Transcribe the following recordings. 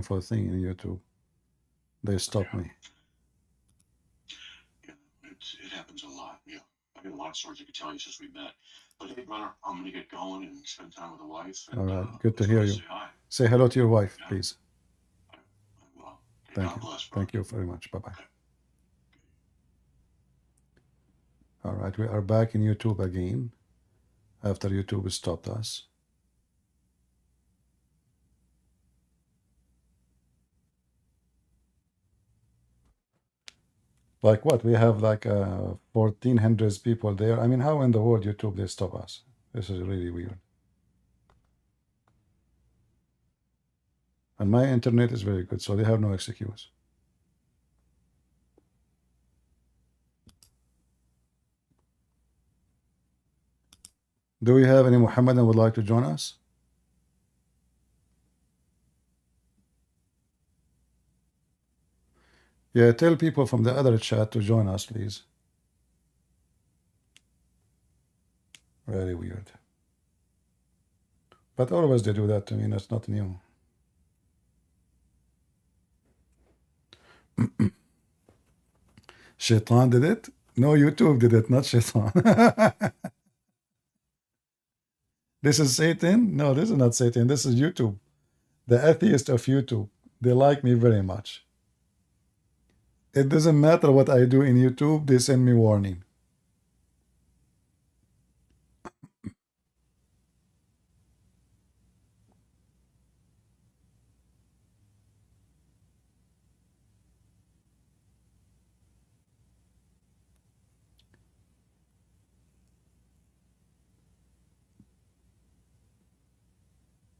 for a thing in YouTube. They stopped me. Yeah, it happens a lot. Yeah, I got a lot of stories I could tell you since we met. But hey, brother, I'm gonna get going and spend time with the wife. All And right, good I to just hear wanted to you. say hi. Say hello to your wife, Yeah, please. I will. Okay, Thank God you. bless, brother. Thank you very much. Bye bye. Okay. All right, we are back in YouTube again after YouTube stopped us. Like what? We have like 1400 people there. I mean, how in the world YouTube they stop us? This is really weird. And my internet is very good, so they have no excuse. Do we have any Muhammadan would like to join us? Yeah, tell people from the other chat to join us, please. Very weird. But always they do that to me. That's not new. Shaitan did it? No, YouTube did it, not Shaitan. This is Satan? No, this is not Satan. This is YouTube. The atheist of YouTube. They like me very much. It doesn't matter what I do in YouTube, they send me warning.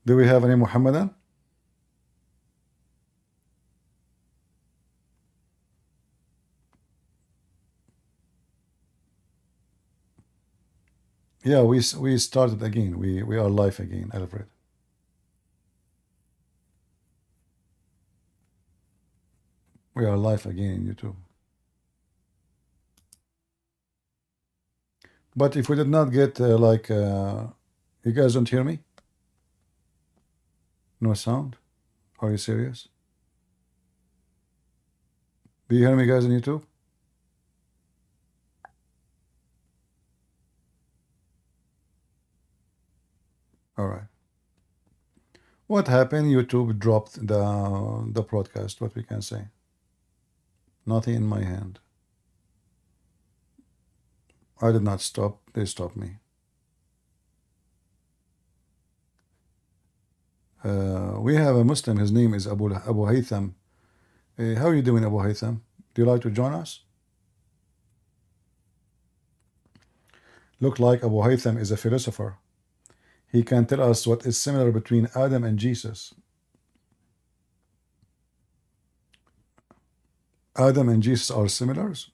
Do we have any Muhammadan? Yeah, we started again. We are live again, Alfred. We are live again in YouTube. But if we did not get you guys don't hear me? No sound? Are you serious? Do you hear me, guys, on YouTube? All right. What happened? YouTube dropped the broadcast. What we can say? Nothing in my hand. I did not stop. They stopped me. We have a Muslim. His name is Abu Haytham. How are you doing, Abu Haytham? Do you like to join us? Look like Abu Haytham is a philosopher. He can tell us what is similar between Adam and Jesus. Adam and Jesus are similars.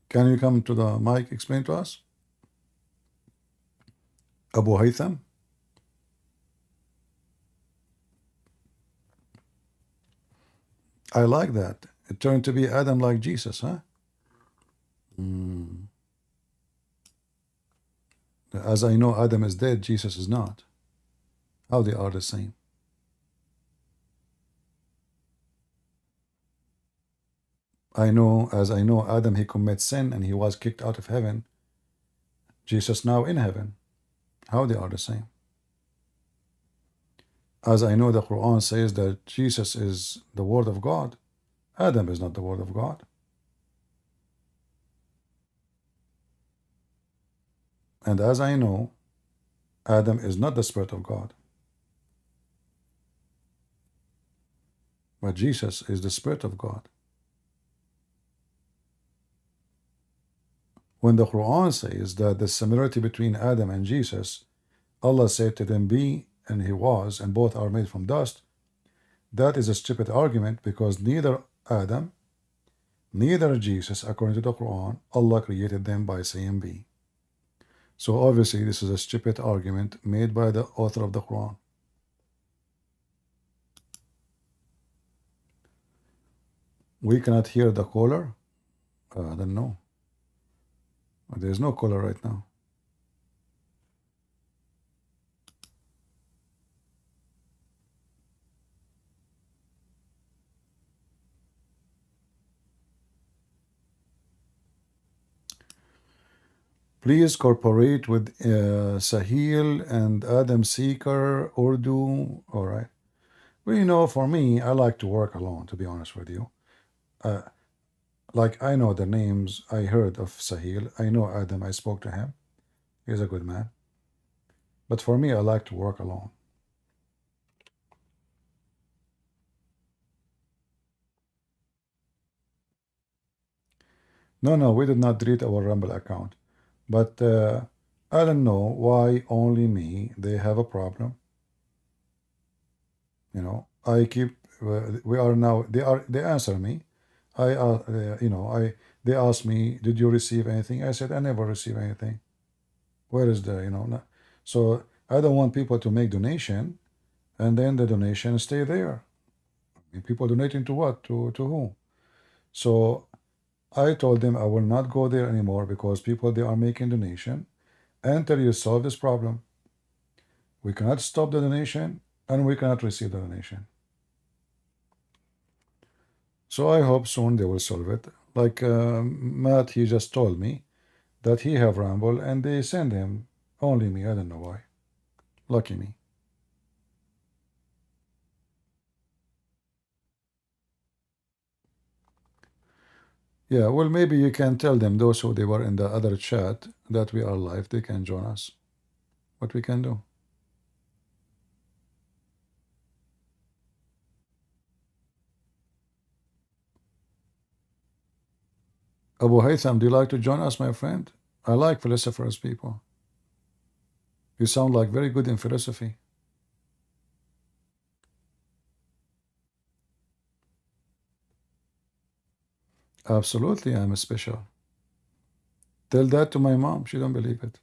Can you come to the mic, explain to us? Abu Haytham? I like that. It turned to be Adam like Jesus, huh? As I know, Adam is dead, Jesus is not. How they are the same? As I know, Adam, he commits sin and he was kicked out of heaven. Jesus now in heaven. How they are the same? As I know, the Quran says that Jesus is the Word of God. Adam is not the Word of God. And as I know, Adam is not the Spirit of God. But Jesus is the Spirit of God. When the Quran says that the similarity between Adam and Jesus, Allah said to them, be, and he was, and both are made from dust, that is a stupid argument because neither Adam, neither Jesus, according to the Quran, Allah created them by saying be. So obviously this is a stupid argument made by the author of the Quran. We cannot hear the caller? I don't know. There's no caller right now. Please cooperate with Sahil and Adam Seeker, Urdu. All right. Well, you know, for me, I like to work alone, to be honest with you. Uh, like, I know the names. I heard of Sahil. I know Adam. I spoke to him. He's a good man. But for me, I like to work alone. No, no, we did not delete our Rumble account. But I don't know why only me. They have a problem. You know, I keep. We are now. They answer me. You know, They ask me, did you receive anything? I said, I never receive anything. Where is the, so I don't want people to make donation and then the donation stay there. I mean, people donating to what? To whom? So I told them I will not go there anymore because people they are making donation until you solve this problem. We cannot stop the donation and we cannot receive the donation. So I hope soon they will solve it. Like Matt, he just told me that he have Rumble and they send him only me. I don't know why. Lucky me. Yeah, well, maybe you can tell them, those who they were in the other chat, that we are live. They can join us. What we can do. Abu Haytham, do you like to join us, my friend? I like philosophers, people. You sound like very good in philosophy. Absolutely, I'm special. Tell that to my mom. She don't believe it.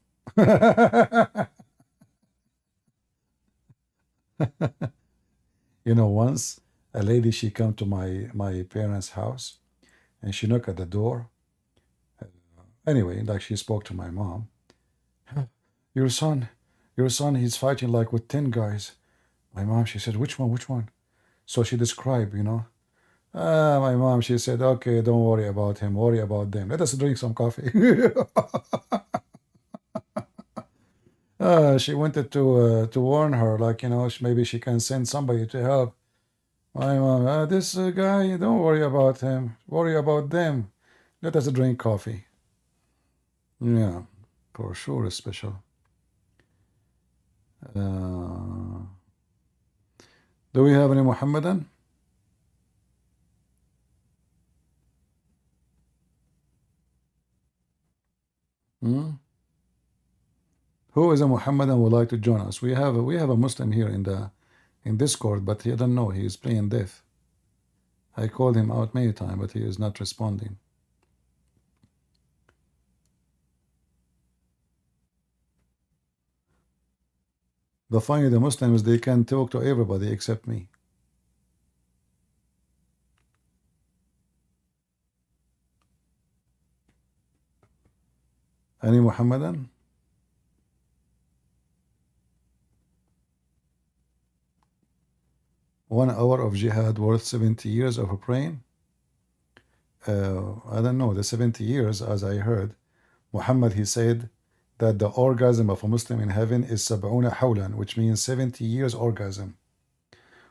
You know, once a lady, she come to my parents' house and she knocked at the door. Anyway, like she spoke to my mom. Your son, he's fighting like with 10 guys. My mom, she said, which one, which one? So she described, my mom, she said, okay, don't worry about him, worry about them. Let us drink some coffee. She wanted to warn her, like, maybe she can send somebody to help. My mom, this guy, don't worry about him, worry about them. Let us drink coffee. Yeah, for sure, it's special. Do we have any Muhammadan? Hmm? Who is a Muhammadan would like to join us? We have a Muslim here in Discord, but he doesn't know. He is playing deaf. I called him out many times, but he is not responding. The funny, the Muslims, they can talk to everybody except me. Any Muhammadan? One hour of jihad worth 70 years of praying? I don't know. The 70 years, as I heard, Muhammad, he said that the orgasm of a Muslim in heaven is sab'una hawlan, which means 70 years orgasm,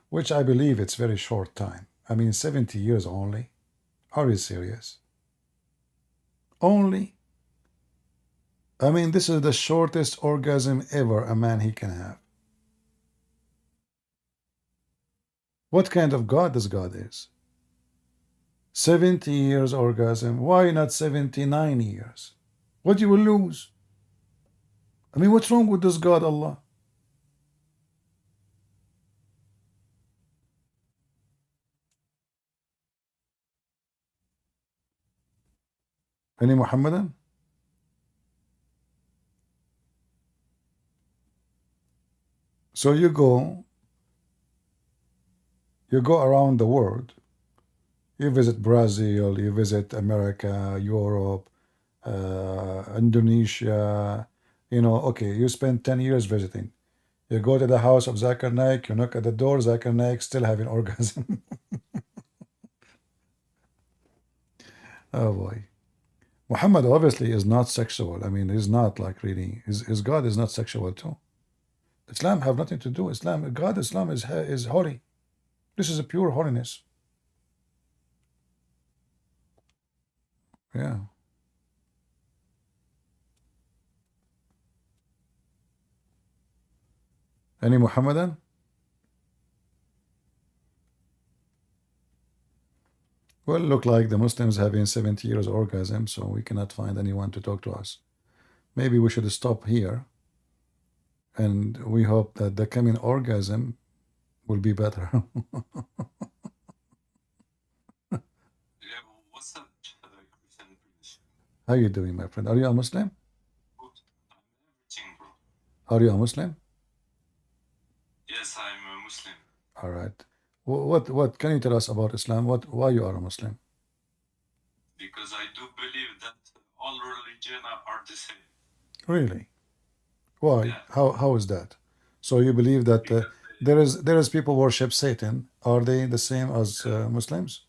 which I believe it's very short time. I mean, 70 years only. Are you serious? Only? I mean, this is the shortest orgasm ever a man he can have. What kind of God this God is? 70 years orgasm. Why not 79 years? What you will lose? I mean, what's wrong with this God, Allah? Any Muhammadan? So you go around the world. You visit Brazil, you visit America, Europe, Indonesia. Okay, you spend 10 years visiting. You go to the house of Zakir Naik, you knock at the door, Zakir Naik still having orgasm. Oh boy. Muhammad obviously is not sexual. I mean, he's not like really. His God is not sexual too. Islam have nothing to do. Islam is holy. This is a pure holiness. Yeah. Any Muhammadan? Well, look like the Muslims having 70 years orgasm, so we cannot find anyone to talk to us. Maybe we should stop here, and we hope that the coming orgasm will be better. Yeah, what's up, Christian British? How you doing, my friend? Are you a Muslim? I'm everything, bro. Are you a Muslim? Yes, I'm a Muslim. All right. What can you tell us about Islam? Why you are a Muslim? Because I do believe that all religions are the same. Really? Why? Yeah. How is that? So you believe that Because there is people worship Satan? Are they the same as Muslims?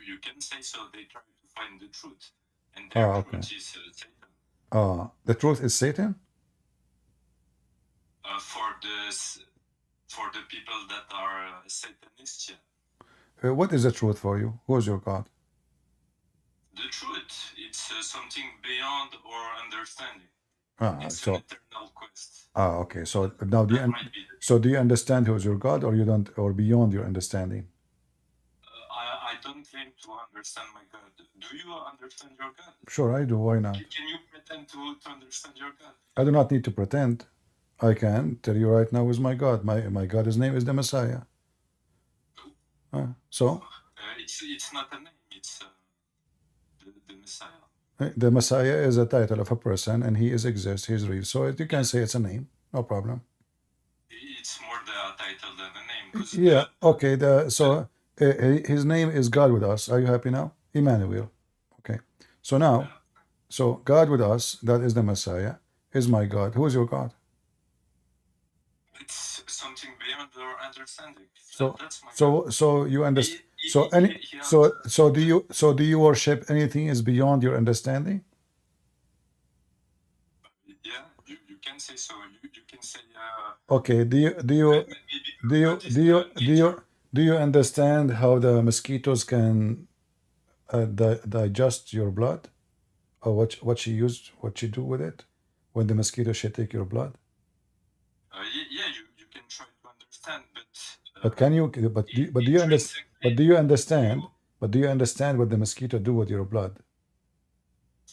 you can say so. They try to find the truth, and their Ah, okay. truth is Satan. The truth is Satan? For the people that are Satanists, yeah. What is the truth for you? Who is your God? The truth, it's something beyond our understanding. It's So an eternal quest. okay. So now That might be do you understand who is your God, or you don't, or beyond your understanding? I don't claim to understand my God. Do you understand your God? Sure, I do. Why not? Can you pretend to understand your God? I do not need to pretend. I can tell you right now who is my God. My God, his name is the Messiah. So It's not a name. It's the Messiah. the Messiah is a title of a person, and he exists. He's real. So you can say it's a name. No problem. It's more the title than the name. 'cause Yeah. Okay. His name is God with us. Are you happy now? Emmanuel. Okay. So now, so God with us, that is the Messiah, is my God. Who is your God? it's something beyond our understanding. That's my God. So you understand. He So do you worship anything is beyond your understanding? Yeah, you can say so. You can say Okay. Do you understand how the mosquitoes can digest your blood, or what you do with it when the mosquito should take your blood? yeah, you can try to understand, But can you? But do you understand? But do you understand? But do you understand what the mosquito do with your blood?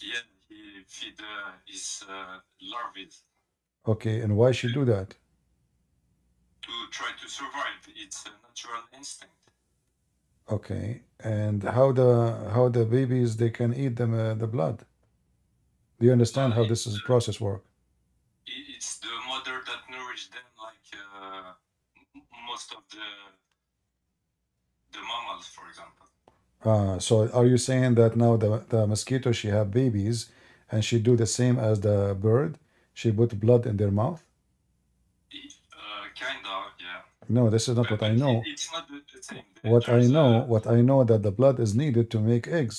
Yeah, he feed his larvae Okay, and why she do that? to try to survive. It's a natural instinct. Okay, and how the babies they can eat them the blood? Do you understand how this is process work? It's the mother that nourishes them, like most of the mammals, for example. So are you saying that now the mosquito she have babies, and she do the same as the bird? She put blood in their mouth? Kind of, yeah. No, this is not what I know. It's not the same. What I know that the blood is needed to make eggs.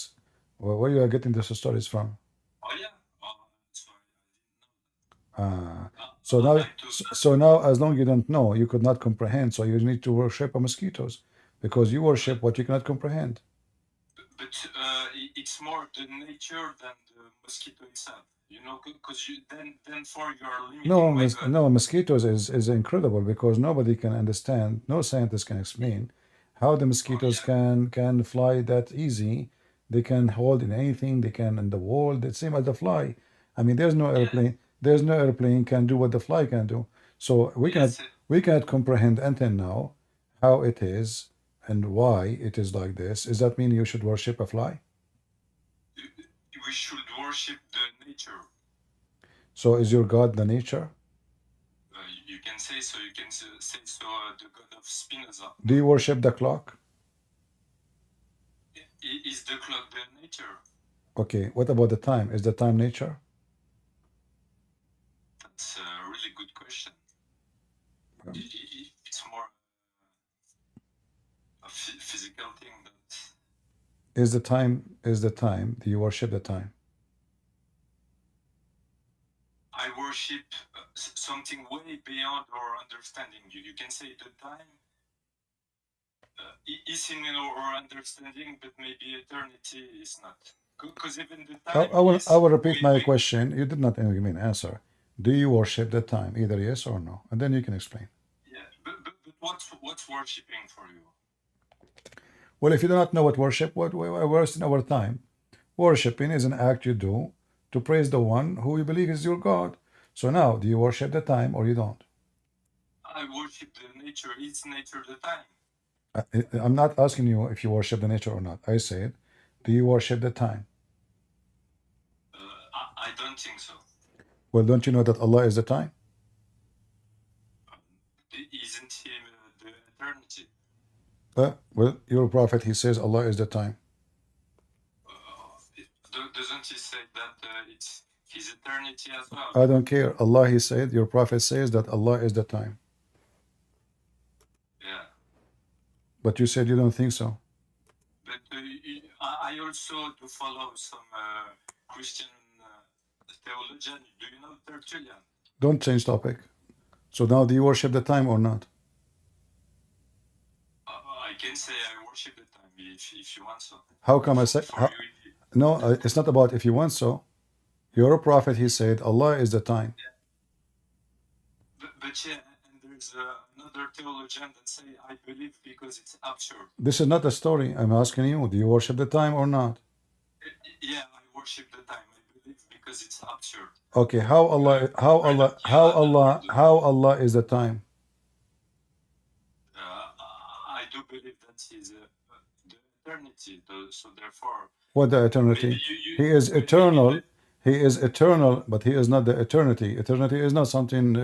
Well, where you are getting these stories from? Oh yeah. Sorry, So now, as long you don't know, you could not comprehend. So you need to worship mosquitoes because you worship what you cannot comprehend. But it's more the nature than the mosquito itself. You know, because then for your limiting No, mosquitoes is incredible because nobody can understand. No scientist can explain how the mosquitoes can fly that easy. They can hold in anything. They can in the wall. The same as the fly. I mean, there's no airplane. There's no airplane can do what the fly can do. So we cannot comprehend until now how it is and why it is like this. Does that mean you should worship a fly? We should worship the nature. So is your God the nature? You can say so. You can say so. The God of Spinoza. Do you worship the clock? Is the clock the nature? Okay, what about the time? Is the time nature? That's a really good question. It's more a physical thing that is the time, do you worship the time? I worship something way beyond our understanding. You can say the time is in our understanding, but maybe eternity is not. Because even the time I will repeat my question. You did not give me an answer. Do you worship the time? Either yes or no. And then you can explain. Yeah, but what's worshiping for you? Well, if you do not know what worship, what we're wasting our time. Worshipping is an act you do to praise the one who you believe is your God. So now, do you worship the time or you don't? I worship the nature. Is nature the time? I'm not asking you if you worship the nature or not. I said, do you worship the time? I don't think so. Well, don't you know that Allah is the time? Isn't He the eternity? Well, your prophet, he says Allah is the time. Doesn't He say that it's His eternity as well? I don't care. Allah, he said, your prophet says that Allah is the time. Yeah. But you said you don't think so. But I also do follow some Christian theologian. Do you know Tertullian? Don't change topic. So now, do you worship the time or not? I can say I worship the time if you want so. How come I say? No, it's not about if you want so. Your prophet, he said, Allah is the time. But yeah, and there's another theologian that say I believe because it's absurd. This is not a story. I'm asking you, do you worship the time or not? Yeah, I worship the time. I believe because it's absurd. Okay, how Allah is the time? I do believe that He's the eternity. So therefore, what the eternity? He is eternal. He is eternal, but he is not the eternity. Eternity is not something,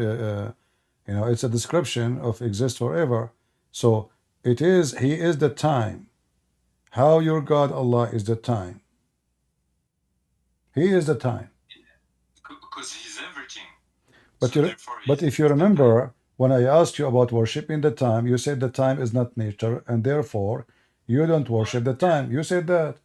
it's a description of exist forever. So it is, he is the time. How your God Allah is the time? He is the time. Because He's everything. But if you remember, when I asked you about worshiping the time, you said the time is not nature, and therefore you don't worship the time. You said that.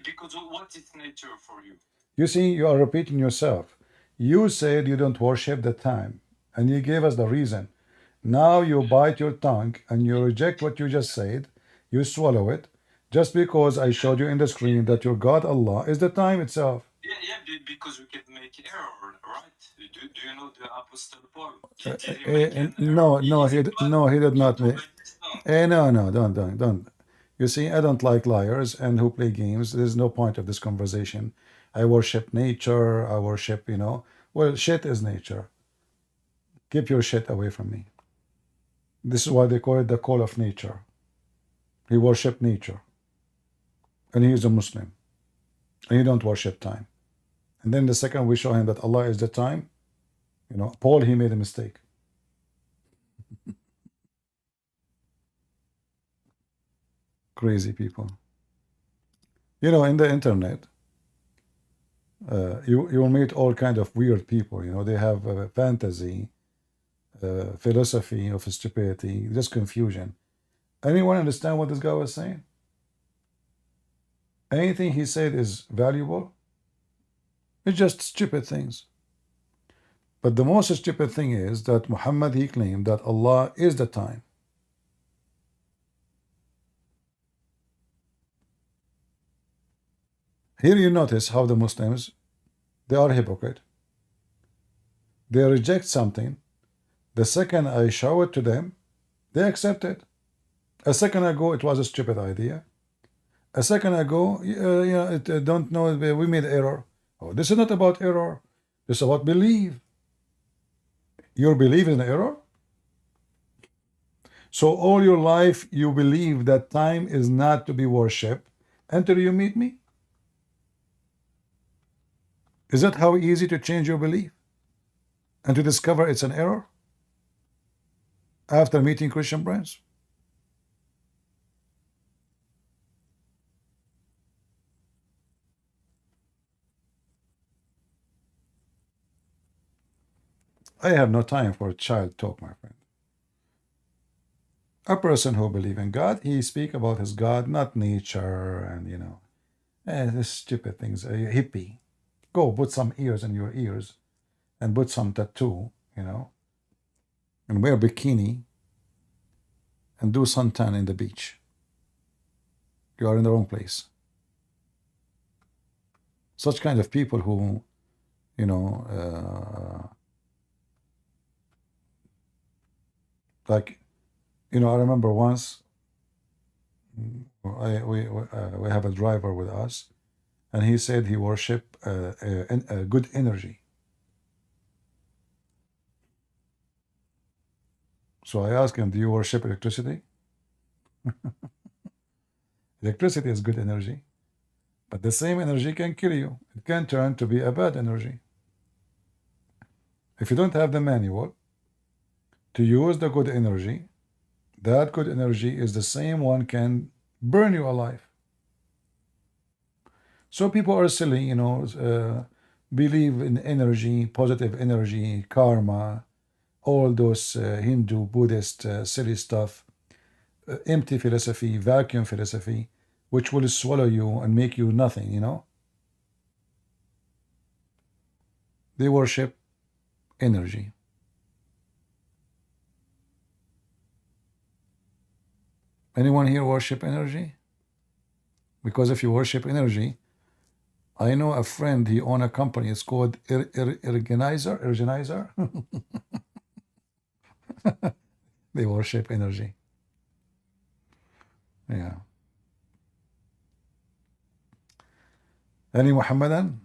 Because what is nature for you? You see, you are repeating yourself. You said you don't worship the time, and you gave us the reason. Now you bite your tongue and you reject what you just said. You swallow it, just because I showed you in the screen that your God Allah is the time itself. Yeah, because we can make error, right? Do you know the Apostle Paul? No, he did not make. No, don't. You see, I don't like liars and who play games. There's no point of this conversation. I worship nature. I worship, well, shit is nature. Keep your shit away from me. This is why they call it the call of nature. He worship nature. And he is a Muslim. And he don't worship time. And then the second we show him that Allah is the time, Paul, he made a mistake. Crazy people. In the internet, you will meet all kind of weird people. They have fantasy, philosophy of stupidity, just confusion. Anyone understand what this guy was saying? Anything he said is valuable? It's just stupid things. But the most stupid thing is that Muhammad, he claimed that Allah is the time. Here you notice how the Muslims, they are hypocrite. They reject something. The second I show it to them, they accept it. A second ago, it was a stupid idea. A second ago, don't know, we made error. Oh, this is not about error. This is about belief. Your belief in error? So all your life, you believe that time is not to be worshipped until you meet me? Is that how easy to change your belief and to discover it's an error after meeting Christian friends? I have no time for child talk, my friend. A person who believes in God, he speak about his God, not nature and this stupid things. A hippie, go put some ears in your ears and put some tattoo, and wear bikini and do suntan in the beach. You are in the wrong place. Such kind of people who, you know, like, I remember once we have a driver with us, and he said he worship good energy. So I asked him, "Do you worship electricity?" Electricity is good energy, but the same energy can kill you. It can turn to be a bad energy. If you don't have the manual to use the good energy, that good energy is the same one can burn you alive. So people are silly, believe in energy, positive energy, karma, all those Hindu, Buddhist silly stuff, empty philosophy, vacuum philosophy, which will swallow you and make you nothing. They worship energy. Anyone here worship energy? Because if you worship energy, I know a friend, he own a company, it's called Ergenizer. They worship energy. Yeah. Any Muhammadan?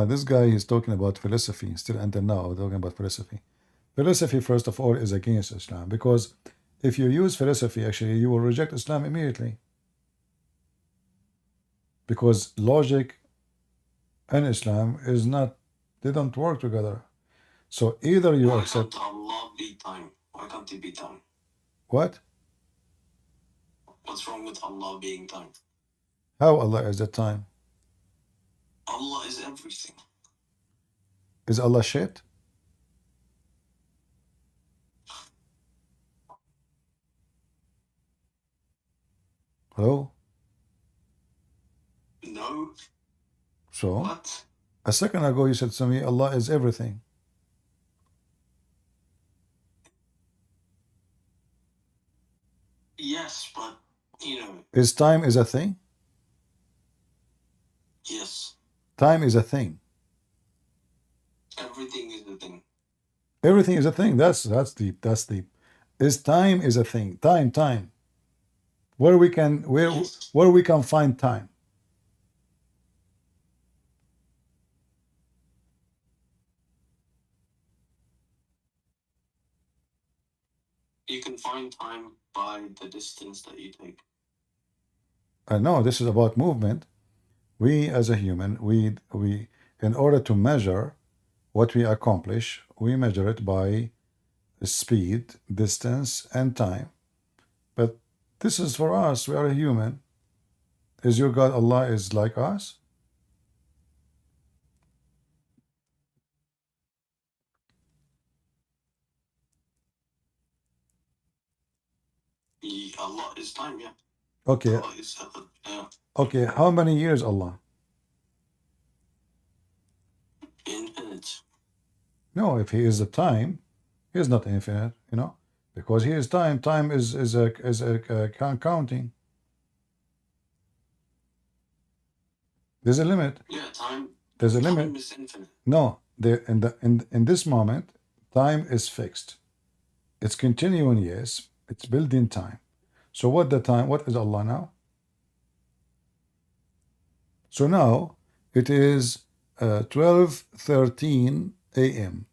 This guy is talking about philosophy, still until now, talking about philosophy. Philosophy, first of all, is against Islam, because if you use philosophy, actually, you will reject Islam immediately. Because logic and Islam is not, they don't work together. So either you accept. Why can't Allah be time? Why can't he be time? What? What's wrong with Allah being time? How Allah is at time? Allah is everything. Is Allah shit? Hello? No. So? What? A second ago you said to me, Allah is everything. Yes, but, Is time is a thing? Yes. Time is a thing. Everything is a thing. Everything is a thing. That's deep. That's deep. Is time is a thing. Time. Where we can find time. You can find time by the distance that you take. No, this is about movement. We as a human, we in order to measure what we accomplish, we measure it by speed, distance, and time. But this is for us. We are a human. Is your God Allah is like us? Allah is time, yeah. Okay. Allah is yeah. Okay. How many years Allah? Infinite. No, if He is the time, He is not infinite. Because He is time. Time is a counting. There's a limit. Yeah, time. There's a Time limit. is infinite. No, in this moment, time is fixed. It's continuing, yes. It's built-in time. So what is Allah now? So now it is 12:13 a.m.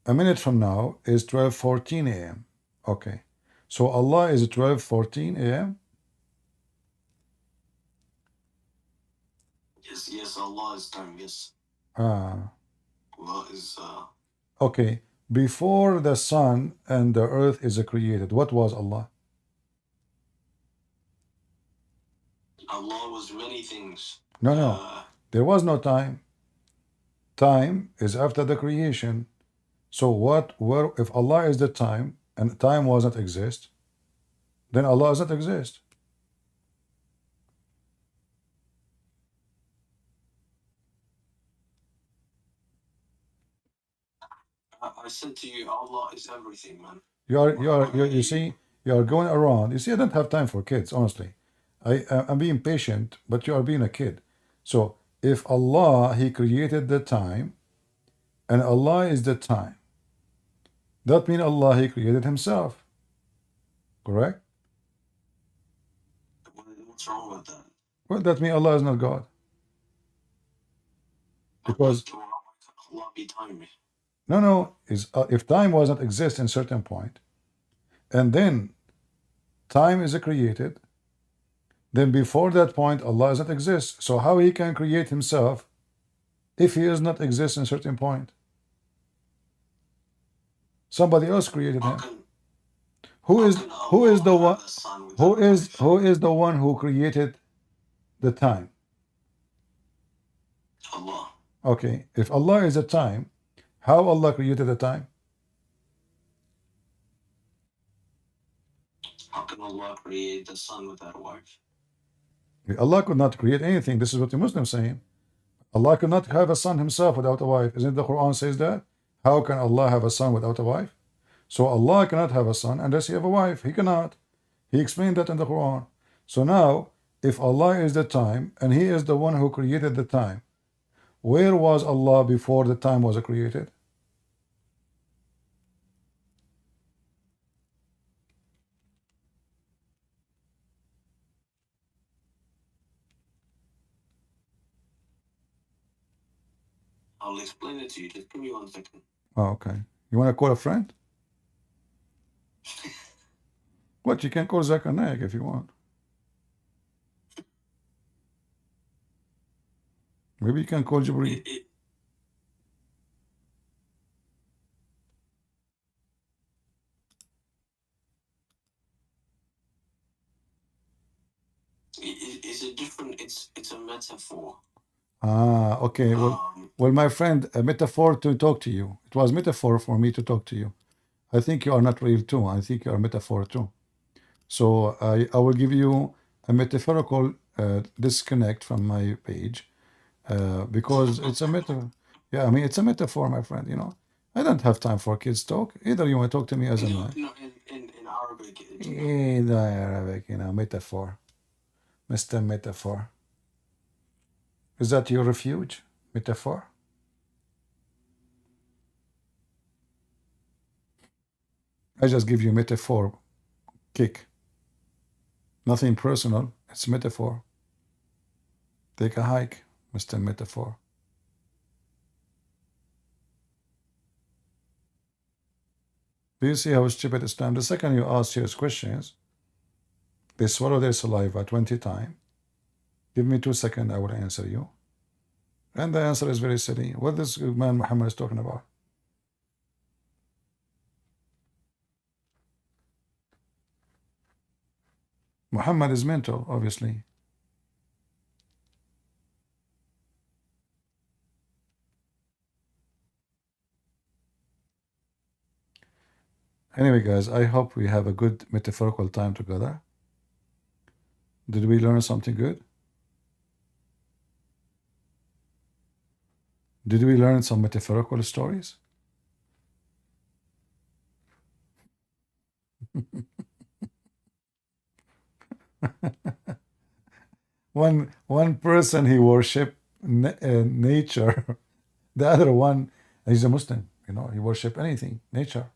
A minute from now is 12:14 a.m. Okay. So Allah is 12:14 a.m. Yes, Allah is time, yes. Ah. Allah is Okay. Before the sun and the earth is created, what was Allah? Allah was many things. No. There was no time. Time is after the creation. So where if Allah is the time and time was not exist, then Allah does not exist. I said to you, Allah is everything, man. You see, you are going around. You see, I don't have time for kids, honestly. I'm being patient, but you are being a kid. So if Allah, He created the time, and Allah is the time, that means Allah, He created Himself. Correct? What's wrong with that? Well, that means Allah is not God. Because Allah be time. no, is if time was not exist in certain point, and then time is created, then before that point Allah does not exist. So how He can create Himself if He does not exist in certain point? Somebody else created Him. Who is the one? Who is the one who created the time? Allah. Okay, if Allah is the time, how Allah created the time? How can Allah create the sun without a wife? Allah could not create anything. This is what the Muslims saying. Allah could not have a son Himself without a wife. Isn't the Quran says that? How can Allah have a son without a wife? So Allah cannot have a son unless He have a wife. He cannot. He explained that in the Quran. So now, if Allah is the time and He is the one who created the time, where was Allah before the time was created? I'll explain it to you. Just give me 1 second. Oh, okay. You want to call a friend? What? You can call Zakir Naik if you want. Maybe you can call Jibreel. Is it different? It's a metaphor. Ah, okay. Well, my friend, a metaphor to talk to you. It was metaphor for me to talk to you. I think you are not real too. I think you are metaphor too. So I will give you a metaphorical disconnect from my page because it's a metaphor. Yeah, I mean, it's a metaphor, my friend. You know, I don't have time for kids talk. Either you want to talk to me as a man. No, in Arabic. In Arabic, you know, metaphor. Mr. Metaphor. Is that your refuge? Metaphor? I just give you metaphor kick. Nothing personal. It's metaphor. Take a hike, Mr. Metaphor. Do you see how stupid Islam? The second you ask serious questions, they swallow their saliva 20 times. Give me 2 seconds, I will answer you. And the answer is very silly. What this man Muhammad is talking about? Muhammad is mental, obviously. Anyway, guys, I hope we have a good metaphorical time together. Did we learn something good? Did we learn some metaphorical stories? one person he worship nature, the other one he's a Muslim. You know, he worship anything, nature.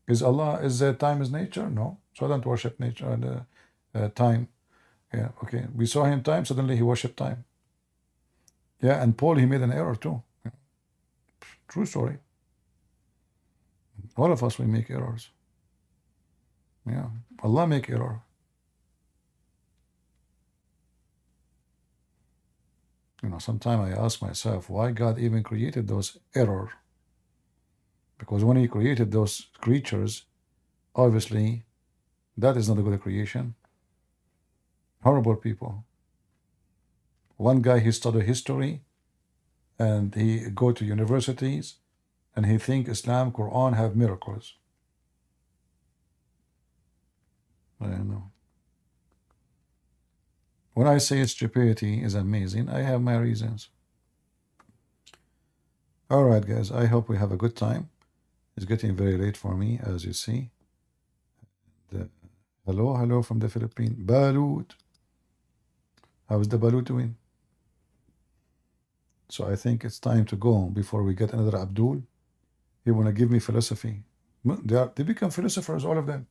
Is Allah is time is nature? No, so I don't worship nature and time. Yeah, okay. We saw him time. Suddenly he worshipped time. Yeah, and Paul he made an error too. Yeah. True story. All of us we make errors. Yeah, Allah make error. You know, sometimes I ask myself why God even created those error. Because when he created those creatures, obviously that is not a good creation. Horrible people. One guy, he studied history and he go to universities and he think Islam, Quran have miracles. I don't know. When I say stupidity is amazing, I have my reasons. All right, guys, I hope we have a good time. It's getting very late for me, as you see. Hello from the Philippines. Balut. How is the Balut doing? So I think it's time to go before we get another Abdul. He want to give me philosophy. They become philosophers, all of them.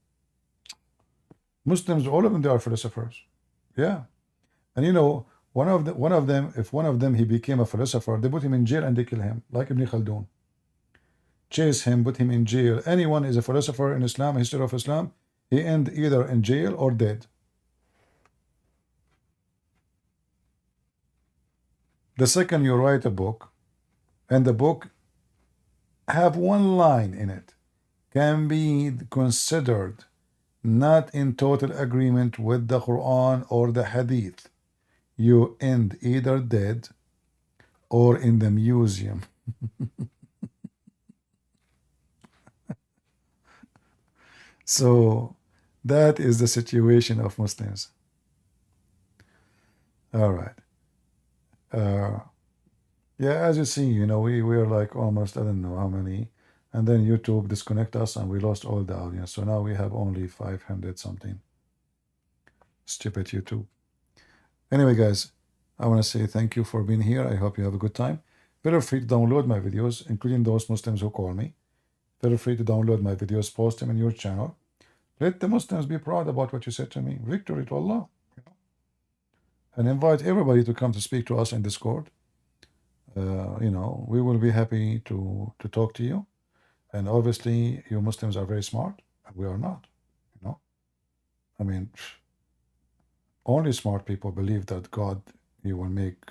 Muslims, all of them, they are philosophers. Yeah. And you know, one of them, if one of them he became a philosopher, they put him in jail and they kill him, like Ibn Khaldun. Chase him, put him in jail. Anyone is a philosopher in Islam, history of Islam, he end either in jail or dead. The second you write a book, and the book have one line in it, can be considered not in total agreement with the Quran or the Hadith, you end either dead or in the museum. So that is the situation of Muslims. All right. Yeah, as you see, you know, we are like almost, I don't know how many, and then YouTube disconnect us and we lost all the audience. So now we have only 500 something. Stupid YouTube. Anyway, guys, I want to say thank you for being here. I hope you have a good time. Feel free to download my videos, including those Muslims who call me. Feel free to download my videos, post them in your channel. Let the Muslims be proud about what you said to me. Victory to Allah. And invite everybody to come to speak to us in Discord. You know, we will be happy to talk to you. And obviously, you Muslims are very smart. We are not. You know, I mean, only smart people believe that God, He will make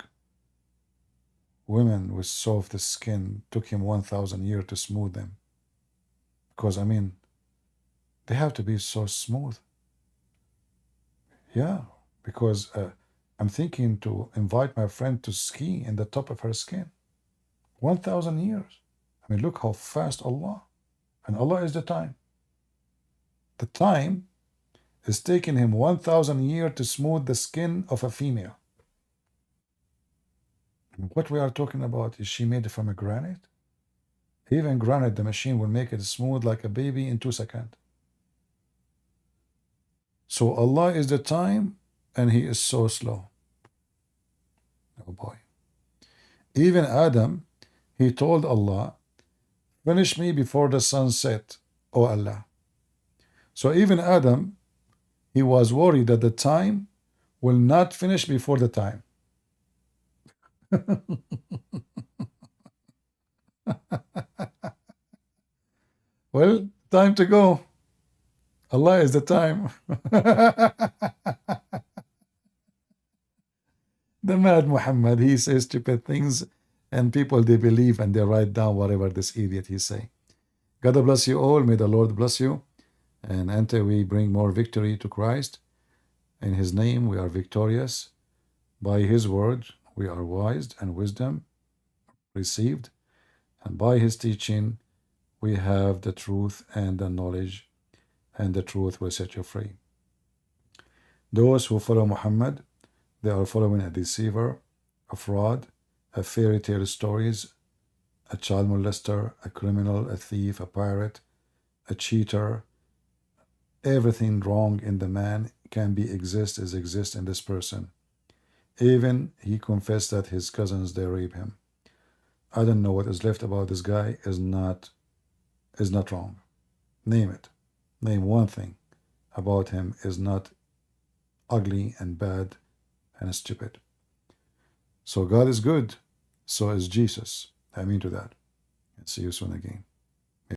women with soft skin. Took Him 1,000 years to smooth them. Because I mean, they have to be so smooth. Yeah, because I'm thinking to invite my friend to ski in the top of her skin. 1,000 years. I mean, look how fast Allah, and Allah is the time. The time is taking him 1,000 years to smooth the skin of a female. What we are talking about, is she made from a granite? Even granite, the machine will make it smooth like a baby in 2 seconds. So Allah is the time, and He is so slow. Oh boy. Even Adam, he told Allah, finish me before the sun set, O Allah. So even Adam, he was worried that the time will not finish before the time. Well, time to go. Allah is the time. The mad Muhammad, he says stupid things, and people, they believe and they write down whatever this idiot he say. God bless you all. May the Lord bless you. And until we bring more victory to Christ, in His name we are victorious. By His word we are wise, and wisdom received. And by His teaching we have the truth and the knowledge, and the truth will set you free. Those who follow Muhammad, they are following a deceiver, a fraud, a fairy tale stories, a child molester, a criminal, a thief, a pirate, a cheater. Everything wrong in the man can be exist in this person. Even he confessed that his cousins, they rape him. I don't know what is left about this guy is not wrong. Name it. Name one thing about him is not ugly and bad and stupid. So God is good. So is Jesus. I mean to that. And see you soon again.